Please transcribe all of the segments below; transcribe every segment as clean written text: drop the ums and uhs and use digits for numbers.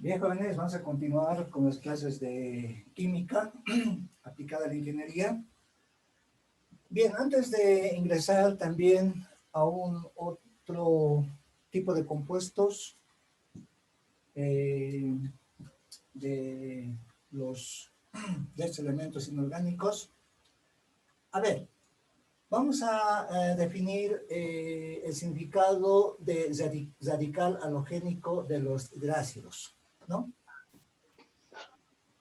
Bien, jóvenes, vamos a continuar con las clases de química aplicada a la ingeniería. Bien, antes de ingresar también a un otro tipo de compuestos eh, de de estos elementos inorgánicos, a ver, vamos a definir el significado de radical halogénico de los hidrácidos, ¿no?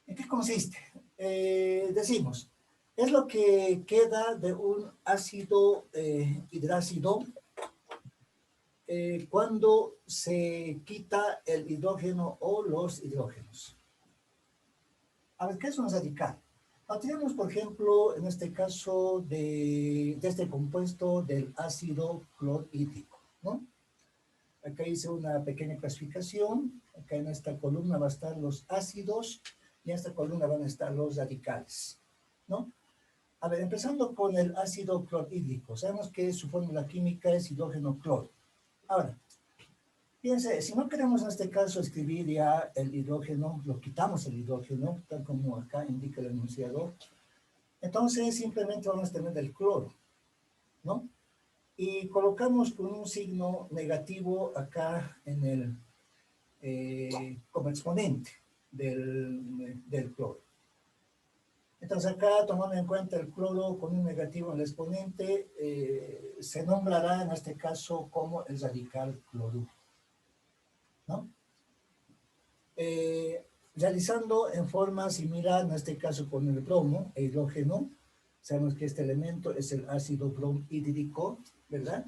¿En qué consiste? Decimos, es lo que queda de un ácido hidrácido cuando se quita el hidrógeno o los hidrógenos. A ver, ¿qué es un radical? Tenemos, por ejemplo, en este caso de este compuesto del ácido clorhídrico, ¿no? Acá hice una pequeña clasificación. Acá en esta columna van a estar los ácidos y en esta columna van a estar los radicales, ¿no? A ver, empezando con el ácido clorhídrico. Sabemos que su fórmula química es hidrógeno cloro. Ahora, fíjense, si no queremos en este caso escribir ya el hidrógeno, lo quitamos el hidrógeno, tal como acá indica el enunciado, entonces simplemente vamos a tener el cloro, ¿no? Y colocamos con un signo negativo acá en el, como exponente del cloro. Entonces acá, tomando en cuenta el cloro con un negativo en el exponente, se nombrará en este caso como el radical cloruro, ¿no? Realizando en forma similar, en este caso con el bromo e hidrógeno, sabemos que este elemento es el ácido bromhídrico, ¿verdad?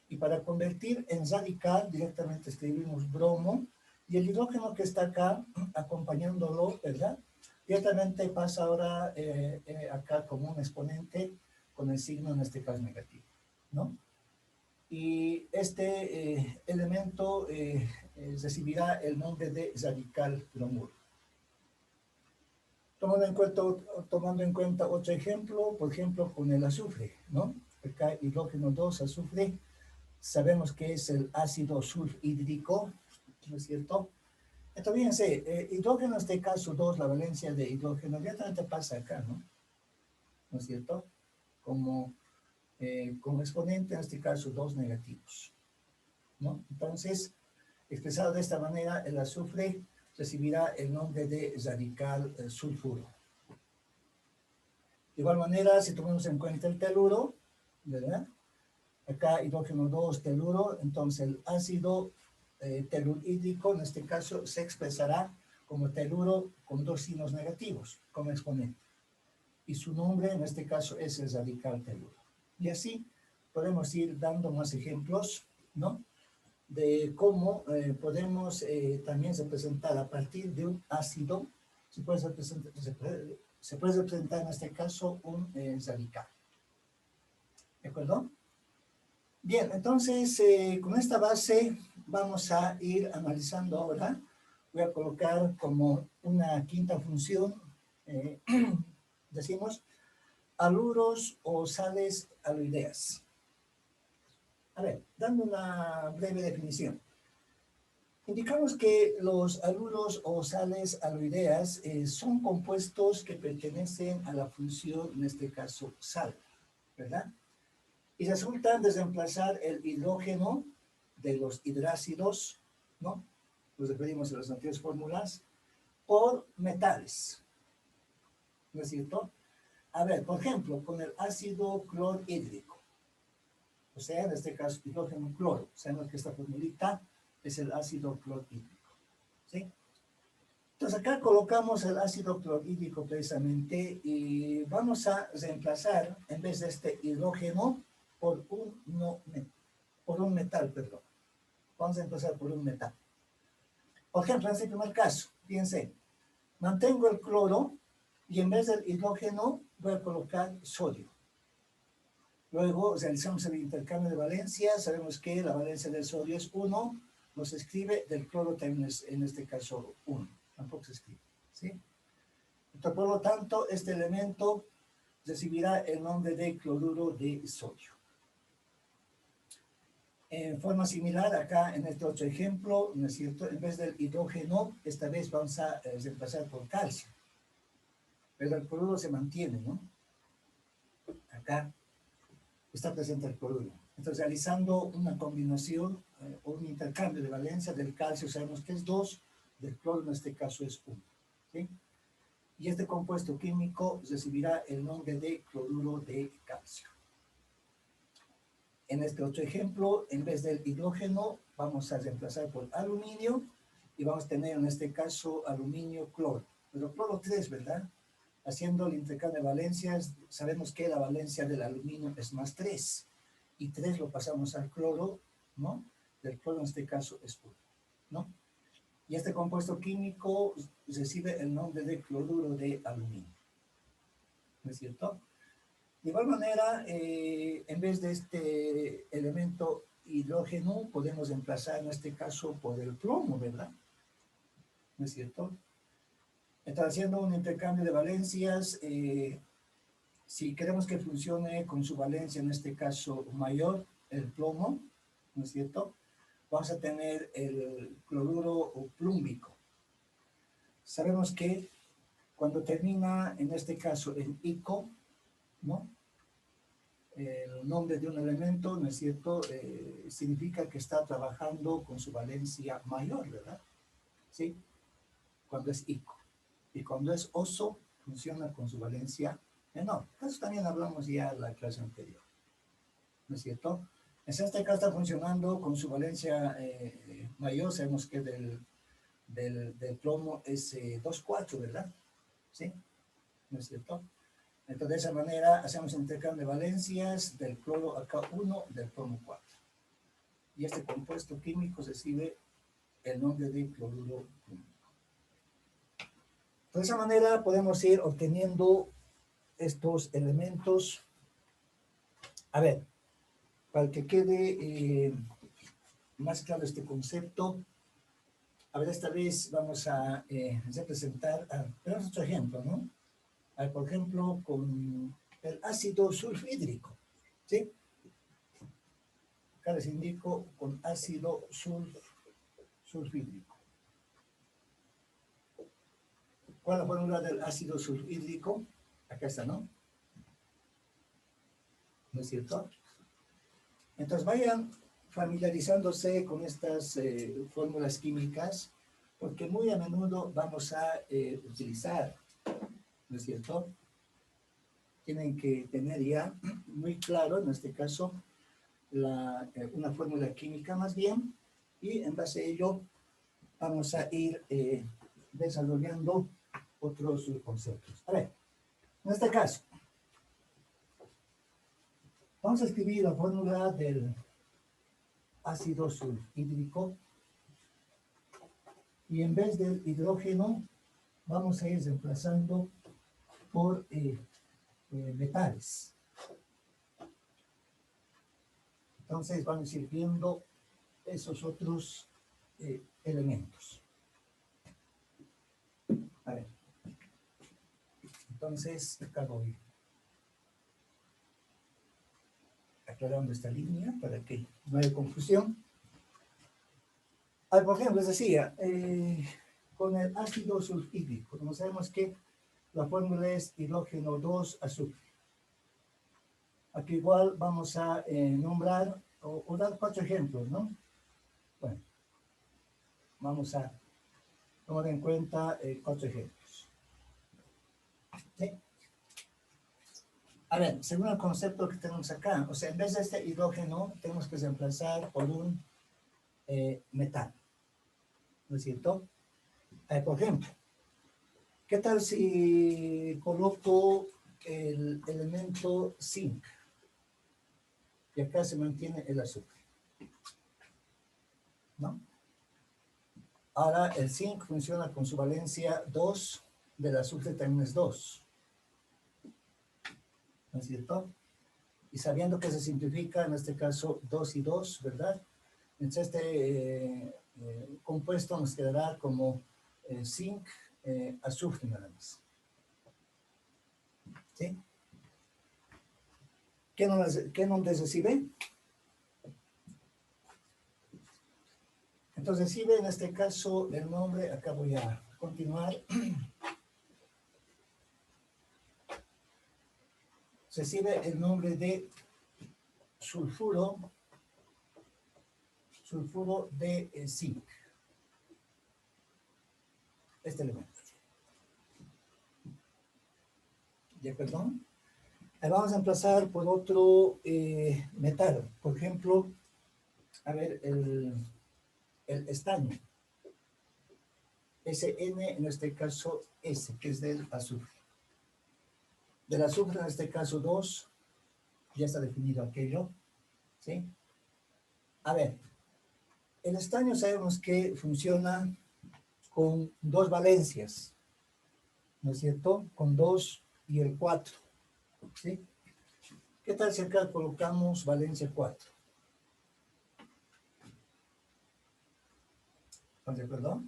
Y para convertir en radical directamente escribimos bromo y el hidrógeno que está acá acompañándolo, ¿verdad? Directamente pasa ahora acá como un exponente con el signo en este caso negativo, ¿no? Y este elemento recibirá el nombre de radical bromuro. Tomando en cuenta otro ejemplo, por ejemplo, con el azufre, ¿no? Acá hidrógeno 2, azufre, sabemos que es el ácido sulfhídrico, ¿no es cierto? Entonces, fíjense, hidrógeno en este caso 2, la valencia de hidrógeno, directamente pasa acá, ¿no? ¿No es cierto? Como exponente, en este caso, 2 negativos, ¿no? Entonces, expresado de esta manera, el azufre recibirá el nombre de radical sulfuro. De igual manera, si tomamos en cuenta el teluro, ¿verdad? Acá hidrógeno 2, teluro, entonces el ácido telurhídrico, en este caso, se expresará como teluro con 2 signos negativos, como exponente. Y su nombre, en este caso, es el radical teluro. Y así podemos ir dando más ejemplos, ¿no? De cómo podemos también representar a partir de un ácido, se puede representar en este caso un radical. ¿De acuerdo? Bien, entonces con esta base vamos a ir analizando ahora. Voy a colocar como una quinta función, decimos, haluros o sales aloideas. A ver, dando una breve definición. Indicamos que los haluros o sales aloideas son compuestos que pertenecen a la función, en este caso, sal, ¿verdad? Y resultan de reemplazar el hidrógeno de los hidrácidos, ¿no? Los referimos en las anteriores fórmulas, por metales, ¿no es cierto? A ver, por ejemplo, con el ácido clorhídrico, o sea, en este caso, hidrógeno cloro, sabemos que esta formulita es el ácido clorhídrico, ¿sí? Entonces acá colocamos el ácido clorhídrico precisamente y vamos a reemplazar, en vez de este hidrógeno, por un metal, perdón. Vamos a empezar por un metal. Por ejemplo, en este primer caso, fíjense, mantengo el cloro y en vez del hidrógeno voy a colocar sodio. Luego realizamos el intercambio de valencia, sabemos que la valencia del sodio es 1, nos escribe, del cloro también es en este caso 1, tampoco se escribe, ¿sí? Entonces, por lo tanto, este elemento recibirá el nombre de cloruro de sodio. En forma similar, acá en este otro ejemplo, ¿no es cierto? En vez del hidrógeno, esta vez vamos a reemplazar por calcio. Pero el cloruro se mantiene, ¿no? Acá está presente el cloruro. Entonces, realizando una combinación o un intercambio de valencia del calcio, sabemos que es 2, del cloro en este caso es 1. ¿Sí? Y este compuesto químico recibirá el nombre de cloruro de calcio. En este otro ejemplo, en vez del hidrógeno, vamos a reemplazar por aluminio y vamos a tener en este caso aluminio-cloro. Pero cloro 3, ¿verdad? Haciendo el intercambio de valencias, sabemos que la valencia del aluminio es más 3. Y 3 lo pasamos al cloro, ¿no? Del cloro en este caso es 1, ¿no? Y este compuesto químico recibe el nombre de cloruro de aluminio. ¿No es cierto? De igual manera, en vez de este elemento hidrógeno, podemos reemplazar en este caso por el plomo, ¿verdad? ¿No es cierto? Está haciendo un intercambio de valencias. Si queremos que funcione con su valencia, en este caso mayor, el plomo, ¿no es cierto? Vamos a tener el cloruro plúmbico. Sabemos que cuando termina, en este caso, en ico, ¿no? El nombre de un elemento, ¿no es cierto? Significa que está trabajando con su valencia mayor, ¿verdad? ¿Sí? Cuando es ico. Y cuando es oso, funciona con su valencia menor. Eso también hablamos ya en la clase anterior. ¿No es cierto? En este caso está funcionando con su valencia mayor. Sabemos que del plomo es 2,4, ¿verdad? ¿Sí? ¿No es cierto? Entonces, de esa manera, hacemos intercambio de valencias del cloro acá 1, del plomo 4. Y este compuesto químico recibe el nombre de cloruro químico. De esa manera podemos ir obteniendo estos elementos. A ver, para que quede más claro este concepto, a ver, esta vez vamos a representar, tenemos otro ejemplo, ¿no? Por ejemplo, con el ácido sulfhídrico, ¿sí? Acá les indico con ácido sulfhídrico. ¿Cuál es la fórmula del ácido sulfhídrico? Acá está, ¿no? ¿No es cierto? Entonces vayan familiarizándose con estas fórmulas químicas, porque muy a menudo vamos a utilizar, ¿no es cierto? Tienen que tener ya muy claro, en este caso, una fórmula química más bien, y en base a ello vamos a ir desarrollando otros conceptos. A ver, en este caso, vamos a escribir la fórmula del ácido sulfhídrico y en vez del hidrógeno vamos a ir reemplazando por metales. Entonces vamos a ir viendo esos otros elementos. A ver, entonces acá voy aclarando esta línea para que no haya confusión. Por ejemplo, les decía, con el ácido sulfhídrico, como sabemos que la fórmula es hidrógeno 2 azufre. Aquí igual vamos a nombrar o dar 4 ejemplos, ¿no? Bueno, vamos a tomar en cuenta 4 ejemplos. ¿Sí? A ver, según el concepto que tenemos acá, o sea, en vez de este hidrógeno, tenemos que reemplazar por un metal. ¿No es cierto? Por ejemplo, ¿qué tal si coloco el elemento zinc? Y acá se mantiene el azufre, ¿no? Ahora el zinc funciona con su valencia 2, del azufre también es 2. ¿No es cierto? Y sabiendo que se simplifica, en este caso 2 y 2, ¿verdad? Entonces este compuesto nos quedará como zinc, azufre nada más. ¿Sí? ¿Qué nos recibe? Entonces recibe en este caso el nombre, acá voy a continuar. Recibe el nombre de sulfuro de zinc. Este elemento. ¿Ya, perdón? Ahí vamos a emplazar por otro metal. Por ejemplo, a ver, el estaño. SN, en este caso S, que es del azufre. Del azufre, en este caso 2, ya está definido aquello. ¿Sí? A ver, el estaño sabemos que funciona con dos valencias, ¿no es cierto? Con 2 y el 4, ¿sí? ¿Qué tal si acá colocamos valencia 4? ¿Están de acuerdo?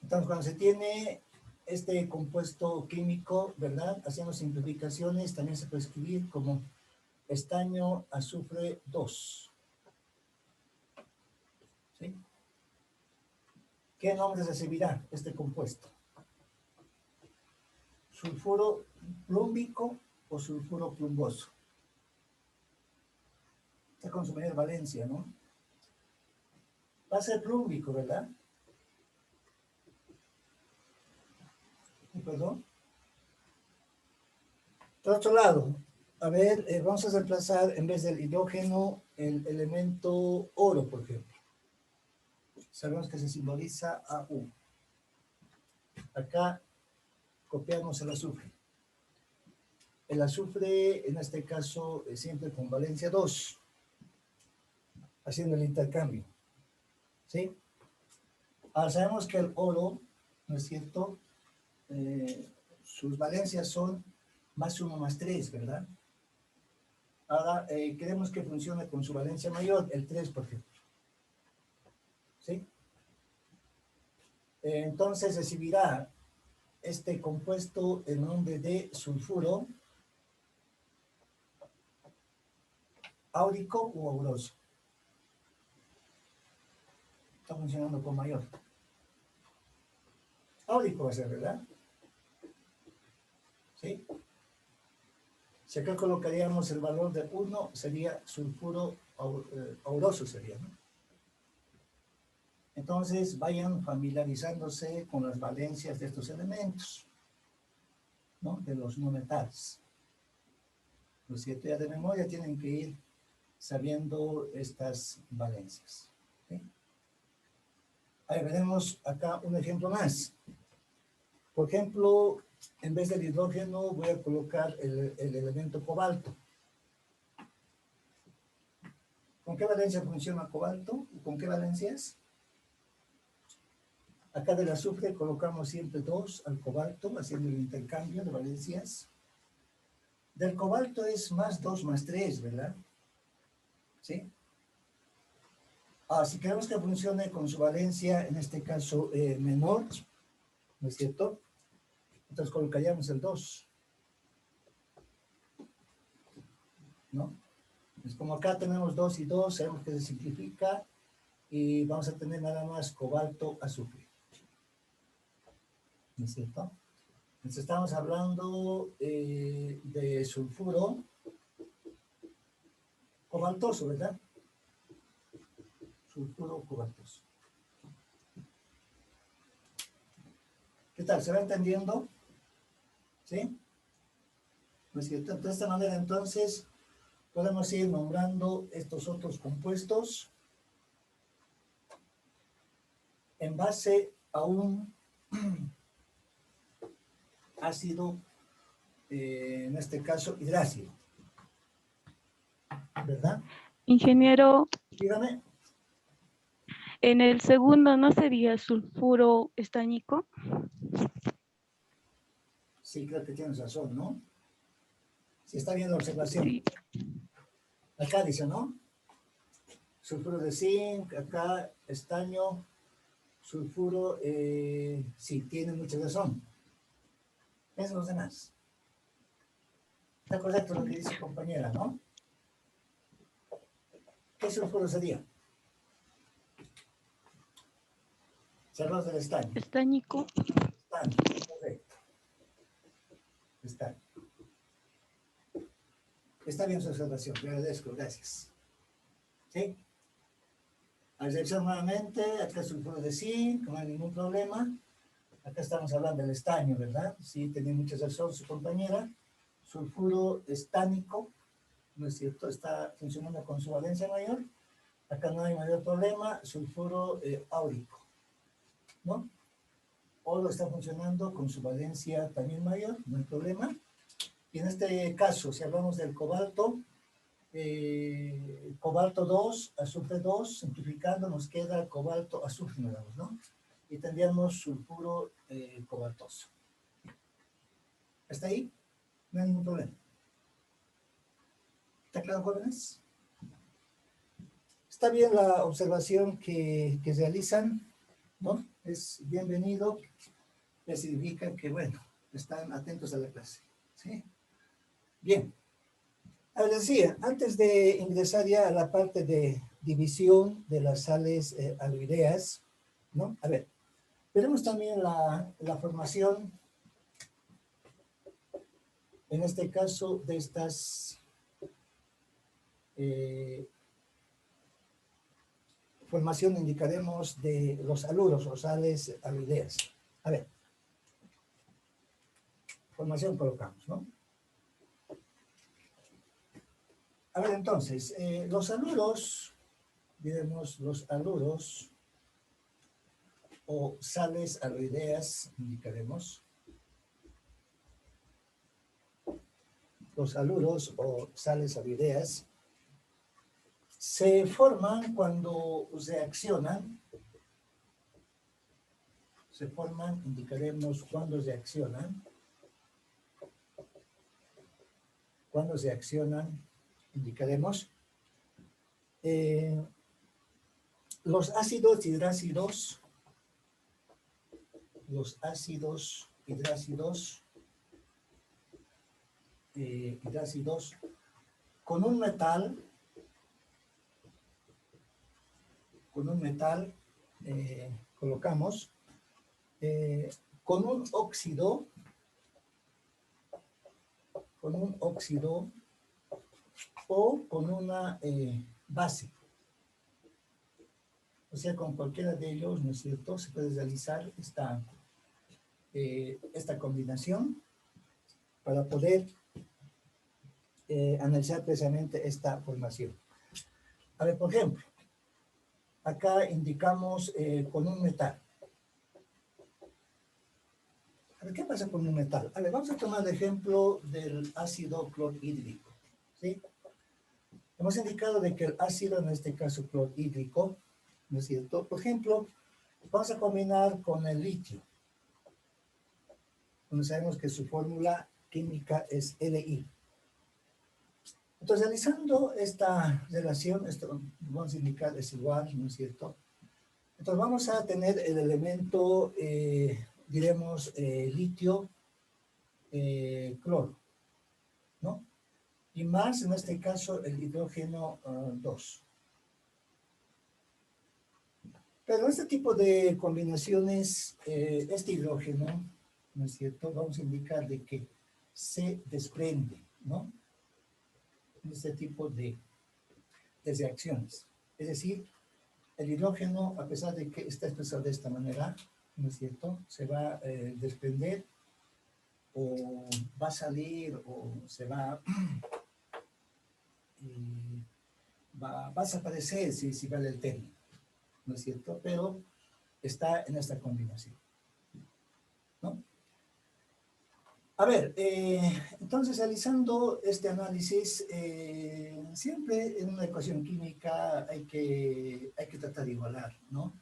Entonces, cuando se tiene este compuesto químico, ¿verdad? Haciendo simplificaciones, también se puede escribir como estaño azufre 2. ¿Sí? ¿Qué nombre recibirá este compuesto? ¿Sulfuro plúmbico o sulfuro plumboso? Está con su mayor valencia, ¿no? Va a ser plúmbico, ¿verdad? ¿Perdón? Por otro lado, a ver, vamos a reemplazar en vez del hidrógeno el elemento oro, por ejemplo. Sabemos que se simboliza AU. Acá copiamos el azufre. El azufre, en este caso, es siempre con valencia 2, haciendo el intercambio. ¿Sí? Ahora sabemos que el oro, ¿no es cierto? Sus valencias son más 1 más 3, ¿verdad? Ahora queremos que funcione con su valencia mayor, el 3, por ejemplo. ¿Sí? Entonces recibirá este compuesto el nombre de sulfuro áurico o auroso. Está funcionando con mayor. Áurico va a ser, ¿verdad? ¿Sí? Si acá colocaríamos el valor de 1, sería sulfuro auroso, sería, ¿no? Entonces, vayan familiarizándose con las valencias de estos elementos, ¿no? De los no metales. Los 7 ya de memoria tienen que ir sabiendo estas valencias. ¿Sí? Ahí veremos acá un ejemplo más. Por ejemplo, en vez del hidrógeno voy a colocar el elemento cobalto. ¿Con qué valencia funciona cobalto? ¿Con qué valencias? Acá del azufre colocamos siempre 2 al cobalto, haciendo el intercambio de valencias. Del cobalto es más 2 más 3, ¿verdad? ¿Sí? Si queremos que funcione con su valencia, en este caso menor, ¿no es cierto? Entonces colocaríamos el 2, ¿no? Es como acá tenemos 2 y 2, sabemos que se simplifica y vamos a tener nada más cobalto azufre, ¿no es cierto? Entonces estamos hablando de sulfuro cobaltoso, ¿verdad? Sulfuro cobaltoso. ¿Qué tal? ¿Se va entendiendo? ¿Sí? ¿No es cierto? De esta manera, entonces, podemos ir nombrando estos otros compuestos en base a un ácido, en este caso, hidrácido. ¿Verdad? Ingeniero, Dígame. en el segundo, ¿no sería sulfuro estañico? Sí, creo que tienes razón, ¿no? Si está bien la observación. Sí. Acá dice, ¿no? Sulfuro de zinc, acá estaño, sulfuro, sí, tiene mucha razón. Es los demás. Está correcto lo que dice compañera, ¿no? ¿Qué sulfuro sería? Si hablamos del estaño. Estáñico. Estaño, correcto. Estaño. Está bien su observación, le agradezco, gracias. ¿Sí? A excepción nuevamente, acá sulfuro de zinc, no hay ningún problema. Acá estamos hablando del estaño, ¿verdad? Sí, tenía mucha razón su compañera. Sulfuro estánico, ¿no es cierto? Está funcionando con su valencia mayor. Acá no hay mayor problema. Sulfuro áurico, ¿no? Oro está funcionando con su valencia también mayor, no hay problema. Y en este caso, si hablamos del cobalto, cobalto 2, azufre 2, simplificando nos queda cobalto azufre, ¿no? Y tendríamos sulfuro cobaltoso. ¿Hasta ahí? No hay ningún problema. ¿Está claro, jóvenes? Está bien la observación que realizan, ¿no? Es bienvenido. Ya significa que, bueno, están atentos a la clase, ¿sí? Bien. Les decía, antes de ingresar ya a la parte de división de las sales aloideas, ¿no? A ver, veremos también la formación, en este caso, de estas formación indicaremos de los haluros o sales aloideas. A ver, formación colocamos, ¿no? A ver, entonces, los haluros, diremos los haluros o sales aloideas, indicaremos. Los haluros o sales aloideas se forman cuando reaccionan. Se forman, indicaremos cuando reaccionan. Cuando reaccionan, indicaremos. Los ácidos hidrácidos, hidrácidos con un metal, colocamos, con un óxido o con una base. O sea, con cualquiera de ellos, ¿no es cierto?, se puede realizar esta combinación para poder analizar precisamente esta formación. A ver, por ejemplo, acá indicamos con un metal. A ver, ¿qué pasa con un metal? A ver, vamos a tomar el ejemplo del ácido clorhídrico, ¿sí? Hemos indicado de que el ácido, en este caso clorhídrico, ¿no es cierto? Por ejemplo, vamos a combinar con el litio, donde sabemos que su fórmula química es Li. Entonces, realizando esta relación, esto vamos a indicar es igual, ¿no es cierto? Entonces, vamos a tener el elemento, diremos, litio, cloro, ¿no? Y más, en este caso, el hidrógeno 2. Pero este tipo de combinaciones, este hidrógeno, ¿no es cierto? Vamos a indicar de que se desprende, ¿no? Este tipo de reacciones. Es decir, el hidrógeno, a pesar de que está expresado de esta manera, ¿no es cierto?, se va a desprender o va a salir o se va, va a desaparecer, si vale el término, ¿no es cierto? Pero está en esta combinación, ¿no? A ver, entonces realizando este análisis, siempre en una ecuación química hay que tratar de igualar, ¿no?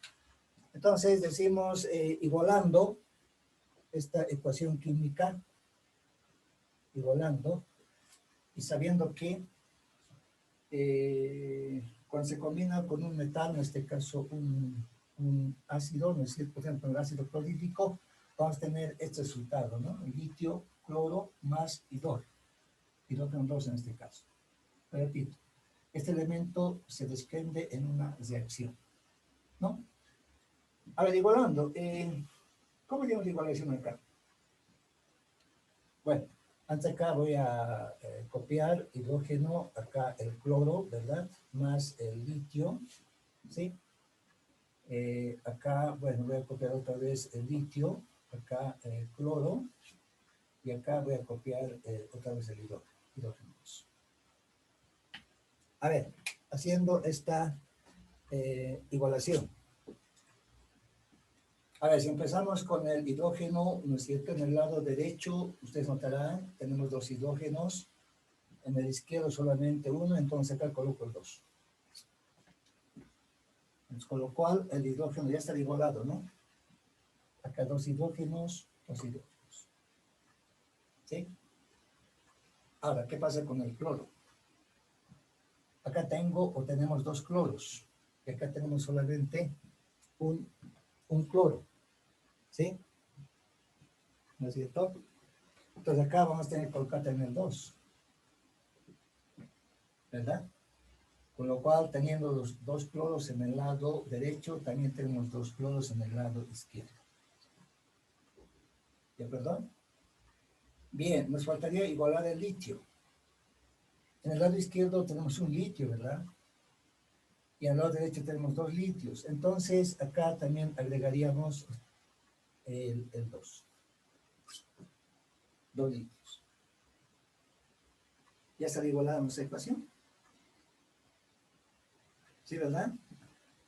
Entonces decimos, igualando esta ecuación química, igualando, y sabiendo que cuando se combina con un metal, en este caso un ácido, ¿no es cierto? Por ejemplo, el ácido clorhídrico, vamos a tener este resultado, ¿no? Litio, cloro, más hidrógeno 2 en este caso. Repito, este elemento se desprende en una reacción, ¿no? A ver, igualando. ¿Cómo tenemos igualación acá? Bueno, antes acá voy a copiar hidrógeno, acá el cloro, ¿verdad? Más el litio, ¿sí? Acá, bueno, voy a copiar otra vez el litio, acá el cloro, y acá voy a copiar otra vez el hidrógeno. A ver, haciendo esta igualación. A ver, si empezamos con el hidrógeno, ¿no es cierto? En el lado derecho, ustedes notarán, tenemos dos hidrógenos. En el izquierdo solamente uno, entonces acá coloco el 2. Con lo cual, el hidrógeno ya está igualado, ¿no? Acá dos hidrógenos. ¿Sí? Ahora, ¿qué pasa con el cloro? Acá tenemos dos cloros. Y acá tenemos solamente un cloro. ¿Sí? ¿No es cierto? Entonces acá vamos a tener que colocar también el 2. ¿Verdad? Con lo cual, teniendo los dos cloros en el lado derecho, también tenemos dos cloros en el lado izquierdo. ¿De acuerdo? Bien, nos faltaría igualar el litio. En el lado izquierdo tenemos un litio, ¿verdad? Y al lado derecho tenemos dos litios. Entonces, acá también agregaríamos el 2. Dos litios. ¿Ya está igualada nuestra ecuación? ¿Sí, verdad?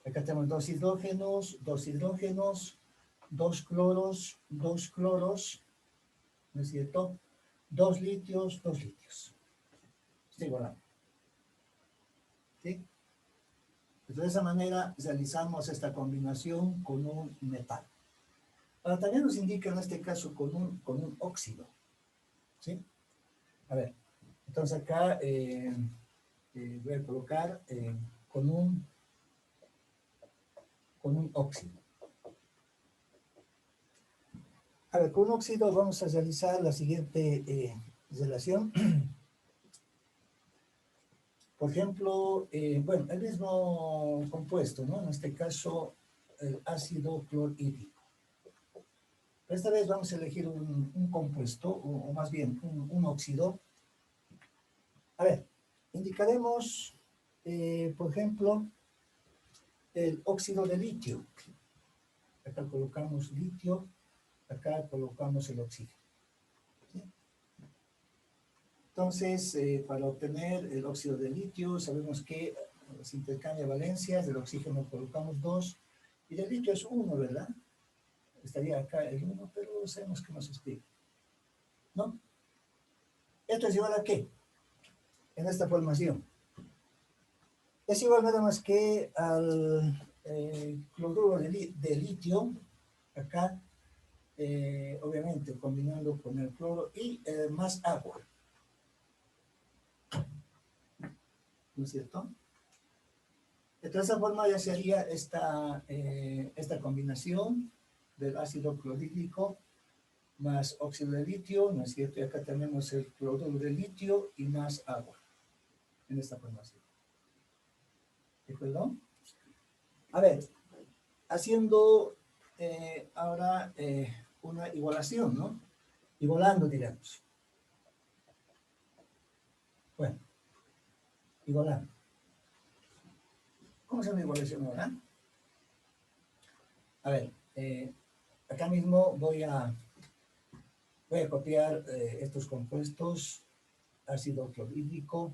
Acá tenemos dos hidrógenos, dos cloros, ¿no es cierto? Dos litios. Está igualado. ¿Sí? Entonces, de esa manera realizamos esta combinación con un metal. Ahora, también nos indica en este caso con un óxido. ¿Sí? A ver, entonces acá voy a colocar con un óxido. A ver, con un óxido vamos a realizar la siguiente relación. Por ejemplo, bueno, el mismo compuesto, ¿no? En este caso, el ácido clorhídrico. Esta vez vamos a elegir un compuesto, o más bien un óxido. A ver, indicaremos, por ejemplo, el óxido de litio. Acá colocamos litio, acá colocamos el oxígeno. ¿Sí? Entonces, para obtener el óxido de litio, sabemos que se intercambia valencias, del oxígeno colocamos 2, y del litio es 1, ¿verdad? Estaría acá el 1, pero sabemos que no se escribe. ¿No? ¿Esto es igual a qué? En esta formación. Es igual nada más que al cloruro de litio, acá, obviamente combinando con el cloro y más agua. ¿No es cierto? De esa forma ya sería esta combinación del ácido clorhídrico más óxido de litio, ¿no es cierto? Y acá tenemos el cloruro de litio y más agua en esta formación. ¿De acuerdo? A ver, haciendo ahora una igualación, ¿no? Igualando, digamos. Bueno, igualando. ¿Cómo se llama igualación ahora? A ver, acá mismo voy a copiar estos compuestos, ácido clorhídrico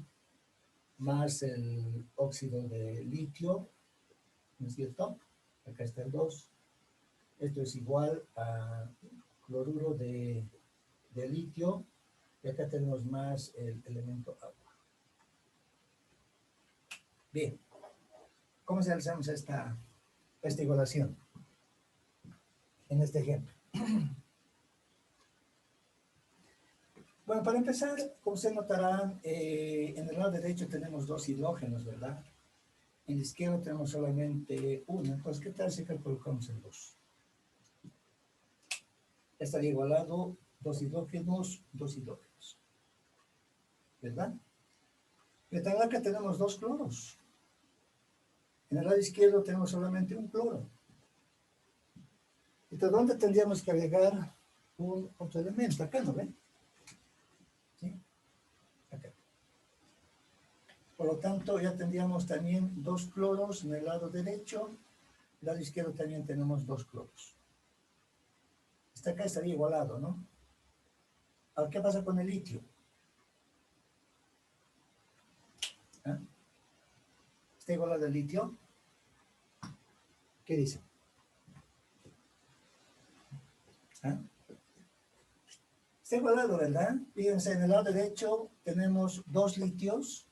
más el óxido de litio, ¿no es cierto? Acá está el 2. Esto es igual a cloruro de litio, y acá tenemos más el elemento agua. Bien, ¿cómo se realizamos esta igualación? En este ejemplo. Bueno, para empezar, como se notarán, en el lado derecho tenemos dos hidrógenos, ¿verdad? En el izquierdo tenemos solamente uno. Entonces, ¿qué tal si acá colocamos el 2? Estaría igualado dos hidrógenos, ¿verdad? Pero también acá tenemos dos cloros. En el lado izquierdo tenemos solamente un cloro. Entonces, ¿dónde tendríamos que agregar un otro elemento? Acá, ¿no ven? ¿Sí? Acá. Por lo tanto, ya tendríamos también 2 cloros en el lado derecho. En el lado izquierdo también tenemos 2 cloros. Esta acá estaría igualado, ¿no? Ahora, ¿qué pasa con el litio? ¿Ah? ¿Está igualado el litio? ¿Qué dice? ¿Ah? Está igualado, ¿verdad? Fíjense, en el lado derecho tenemos 2 litios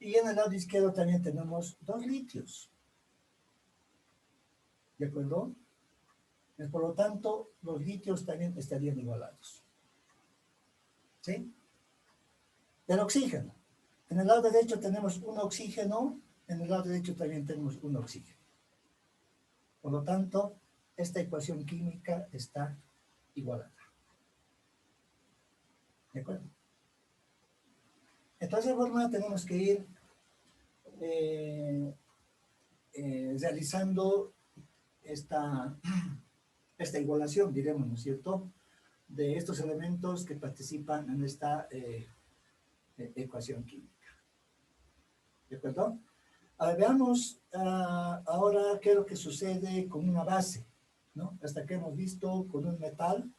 y en el lado izquierdo también tenemos 2 litios. ¿De acuerdo? Por lo tanto, los litios también estarían igualados. ¿Sí? El oxígeno. En el lado derecho tenemos un oxígeno, en el lado derecho también tenemos un oxígeno. Por lo tanto, esta ecuación química está igualada. ¿De acuerdo? Entonces, de esa forma tenemos que ir realizando esta igualación, diremos, ¿no es cierto?, de estos elementos que participan en esta ecuación química. ¿De acuerdo? Ahora veamos ahora qué es lo que sucede con una base, ¿no? Hasta que hemos visto con un metal,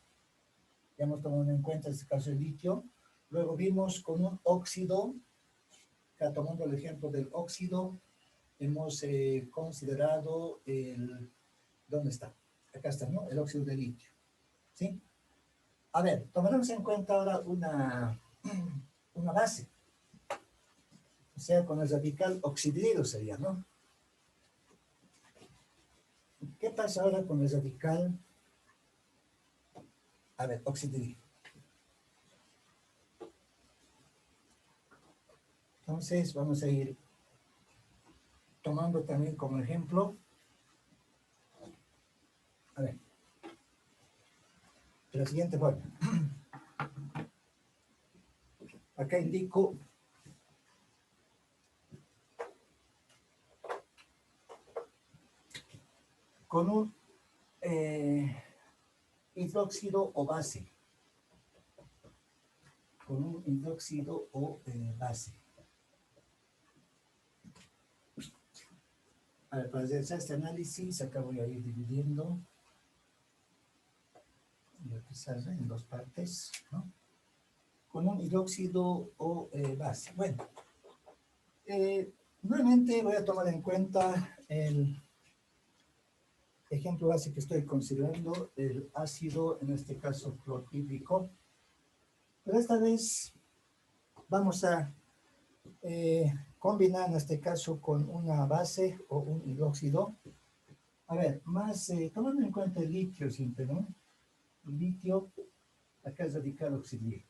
ya hemos tomado en cuenta en este caso el litio, luego vimos con un óxido, acá tomando el ejemplo del óxido, hemos considerado el, ¿dónde está? Acá está, ¿no? El óxido de litio, ¿sí? A ver, tomaremos en cuenta ahora una base, o sea, con el radical oxidrido sería, ¿no? ¿Qué pasa ahora con el radical? A ver, oxidrido. Entonces, vamos a ir tomando también como ejemplo, a ver, de la siguiente forma. Acá indico con un hidróxido o base. Con un hidróxido o base. A ver, para hacer este análisis, acá voy a ir dividiendo. Voy a empezar en 2 partes, ¿no? Con un hidróxido o base. Bueno, nuevamente voy a tomar en cuenta el ejemplo base que estoy considerando, el ácido, en este caso clorhídrico. Pero esta vez vamos a combinar en este caso con una base o un hidróxido. A ver, más tomando en cuenta el litio siempre, ¿no? El litio, acá es radical oxidrido.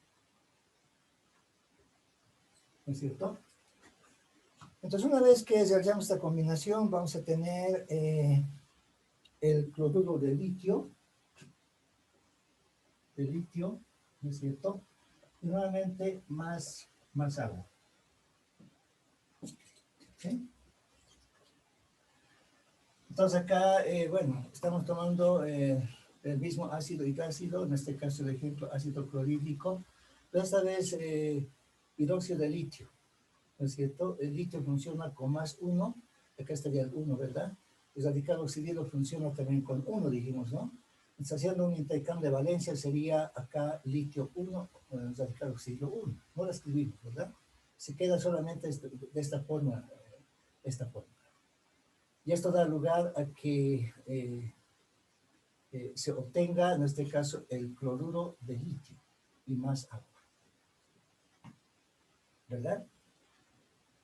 ¿No es cierto? Entonces, una vez que realizamos esta combinación, vamos a tener el cloruro de litio, ¿no es cierto? Y nuevamente más agua. ¿Sí? Entonces acá, bueno, estamos tomando el mismo ácido hidrácido, en este caso el ejemplo ácido clorhídrico, pero esta vez hidróxido de litio, ¿no es cierto? El litio funciona con +1, acá estaría el 1, ¿verdad? El radical oxidrido funciona también con 1, dijimos, ¿no? Entonces, haciendo un intercambio de valencia sería acá litio 1, radical oxidrido 1. No lo escribimos, ¿verdad? Se queda solamente de esta forma, esta forma. Y esto da lugar a que se obtenga, en este caso, el cloruro de litio y más agua. ¿Verdad?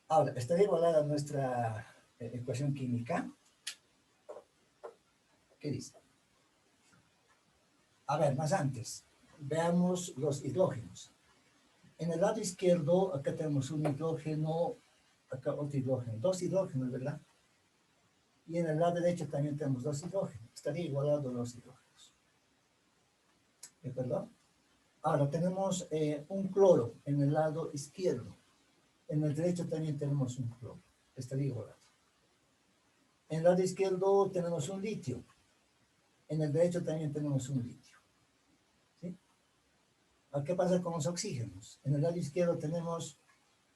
Ahora, estaría igualada nuestra ecuación química. ¿Qué dice? A ver, más antes, veamos los hidrógenos. En el lado izquierdo, acá tenemos un hidrógeno, acá otro hidrógeno, 2 hidrógenos, ¿verdad? Y en el lado derecho también tenemos 2 hidrógenos. Estaría igualado los hidrógenos. ¿De acuerdo? Ahora tenemos un cloro en el lado izquierdo. En el derecho también tenemos un cloro. Estaría igualado. En el lado izquierdo tenemos un litio. En el derecho también tenemos un litio. ¿Sí? ¿Qué pasa con los oxígenos? En el lado izquierdo tenemos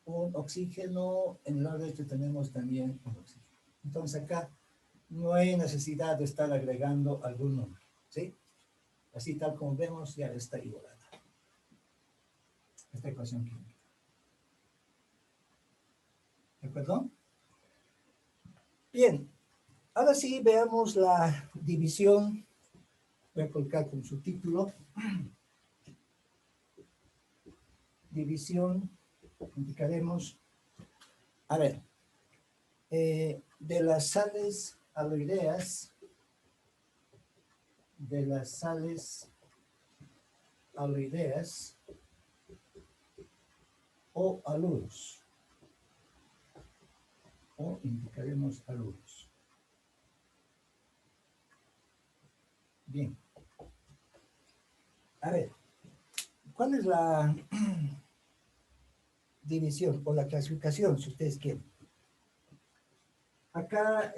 un oxígeno, en el lado derecho tenemos también un oxígeno. Entonces acá no hay necesidad de estar agregando algún número. ¿Sí? Así tal como vemos, ya está igualada esta ecuación química. ¿De acuerdo? Bien, ahora sí veamos la división. Voy a colocar como subtítulo. División, indicaremos, a ver, de las sales aloideas, o haluros, o indicaremos haluros. Bien. A ver, ¿cuál es la división o la clasificación, si ustedes quieren? Acá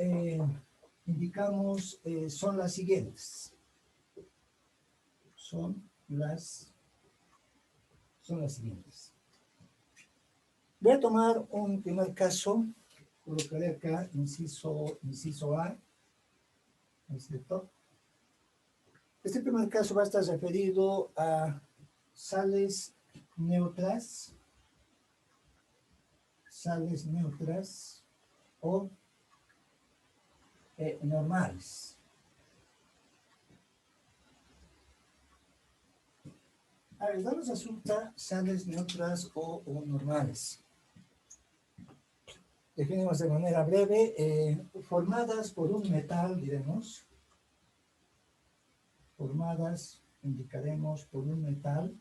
indicamos, son las siguientes. Son las siguientes. Voy a tomar un primer caso, colocaré acá inciso A, ¿no es cierto? Este primer caso va a estar referido a sales neutras o normales. A ver, no nos resulta sales neutras o normales. Definimos de manera breve, formadas por un metal, diremos. Formadas, indicaremos, por un metal.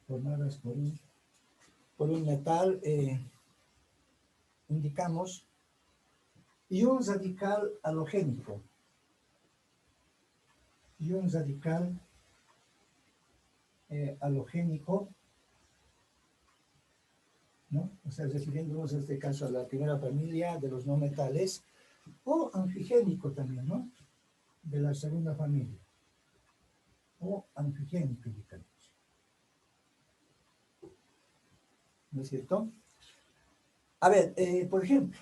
Formadas por un metal, indicamos, y un radical halogénico. Halogénico, ¿no? O sea, refiriéndonos en este caso a la primera familia de los no metales, o anfigénico también, ¿no? De la segunda familia, o anfigénico, indicamos. ¿No es cierto? A ver, por ejemplo,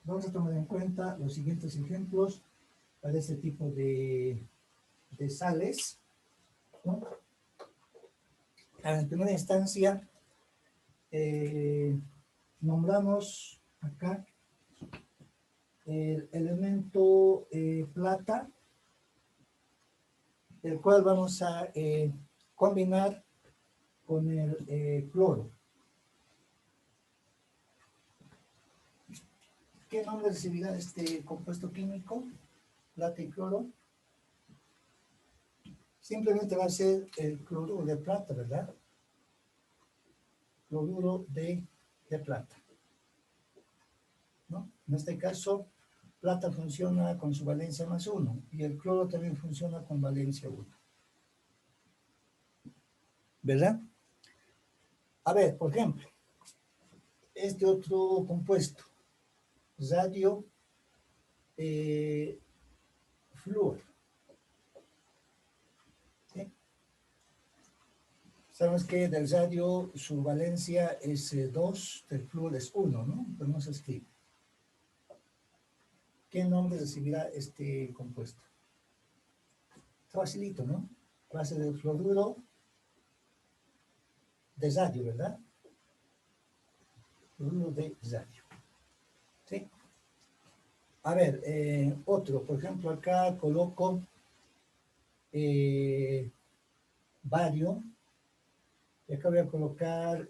vamos a tomar en cuenta los siguientes ejemplos para este tipo de sales, ¿no? En primera instancia, nombramos acá el elemento plata, el cual vamos a combinar con el cloro. ¿Qué nombre recibirá este compuesto químico? Plata y cloro. Simplemente va a ser el cloruro de plata, ¿verdad? Cloruro de plata, ¿no? En este caso, plata funciona con su valencia +1 y el cloro también funciona con valencia 1. ¿Verdad? A ver, por ejemplo, este otro compuesto, radio flúor. ¿Sí? Sabemos que del radio su valencia es 2, del flúor es 1, ¿no? Pero no se escribe. ¿Qué nombre recibirá este compuesto? Está facilito, ¿no? Clase de fluoruro de radio, ¿verdad? Fluoruro de radio. ¿Sí? A ver, otro, por ejemplo, acá coloco bario y acá voy a colocar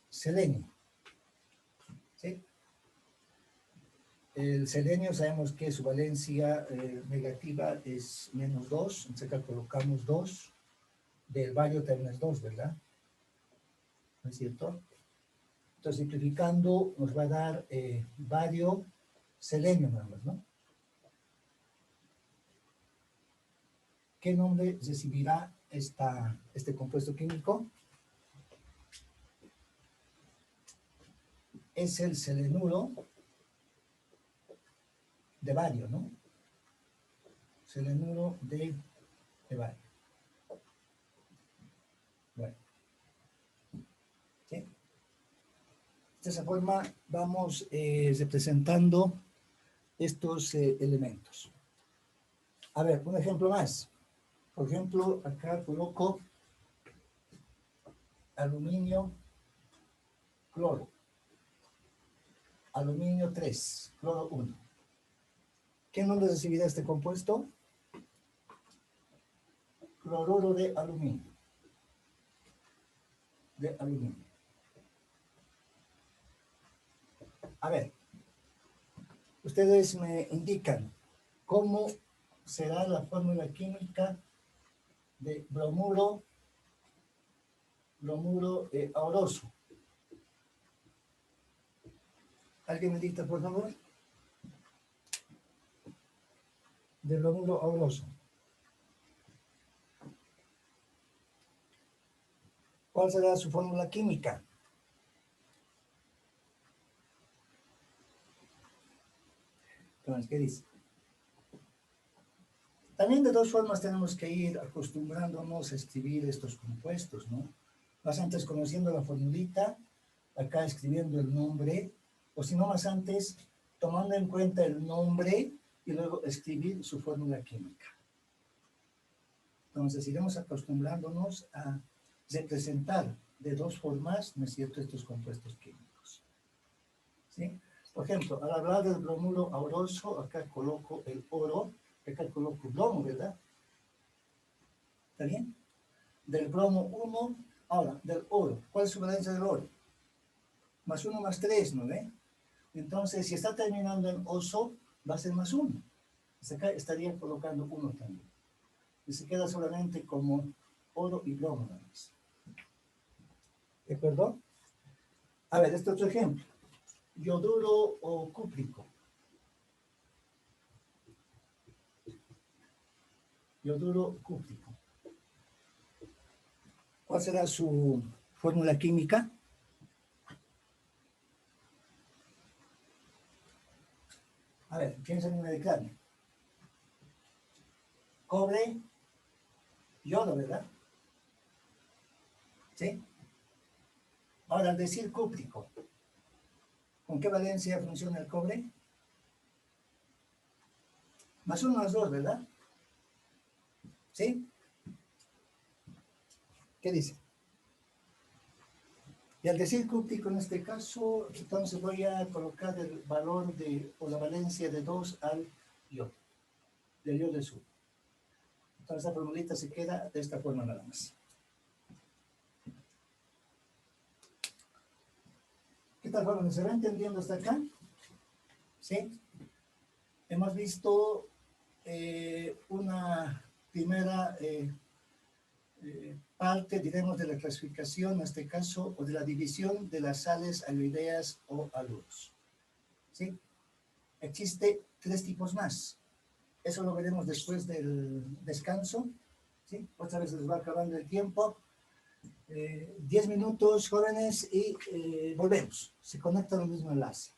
selenio. ¿Sí? El selenio sabemos que su valencia negativa es -2, entonces acá colocamos 2, del bario también es 2, ¿verdad? ¿No es cierto? Entonces, simplificando, nos va a dar bario, selenio nada más, ¿no? ¿Qué nombre recibirá este compuesto químico? Es el selenuro de bario, ¿no? Selenuro de bario. Bueno. ¿Sí? De esa forma vamos representando estos elementos. A ver, un ejemplo más. Por ejemplo, acá coloco aluminio, cloro. Aluminio 3, cloro 1. ¿Qué nombre recibirá este compuesto? Cloruro de aluminio. De aluminio. A ver, ustedes me indican cómo será la fórmula química de bromuro auroso. ¿Alguien me dicta, por favor? De bromuro auroso. ¿Cuál será su fórmula química? Entonces, ¿qué dice? También de dos formas tenemos que ir acostumbrándonos a escribir estos compuestos, ¿no? Más antes conociendo la formulita, acá escribiendo el nombre, o si no más antes, tomando en cuenta el nombre y luego escribir su fórmula química. Entonces iremos acostumbrándonos a representar de dos formas, ¿no es cierto?, estos compuestos químicos. ¿Sí? Por ejemplo, al hablar del bromuro auroso, acá coloco el oro, acá coloco bromo, ¿verdad? ¿Está bien? Del bromo 1, ahora, del oro. ¿Cuál es su valencia del oro? Más 1 más 3, ¿no ve? Entonces, si está terminando en oso, va a ser más 1. Pues acá estaría colocando 1 también. Y se queda solamente como oro y bromo nada más. ¿De acuerdo? A ver, este otro ejemplo. Yoduro o cúprico. Yoduro cúprico. ¿Cuál será su fórmula química? A ver, piensen en el cráneo. Cobre, yodo, ¿verdad? ¿Sí? Ahora, al decir cúprico, ¿con qué valencia funciona el cobre? Más 1 más 2, ¿verdad? ¿Sí? ¿Qué dice? Y al decir cúptico en este caso, entonces voy a colocar el valor de, o la valencia de 2 al yodo, del yodo de sur. Entonces la formulita se queda de esta forma nada más. ¿Qué tal, jóvenes? ¿Se va entendiendo hasta acá? ¿Sí? Hemos visto una primera parte, diremos, de la clasificación, en este caso, o de la división de las sales aloideas o haluros. ¿Sí? Existe 3 tipos más. Eso lo veremos después del descanso. ¿Sí? Otra vez les va acabando el tiempo. 10 minutos, jóvenes, y volvemos. Se conecta el mismo enlace.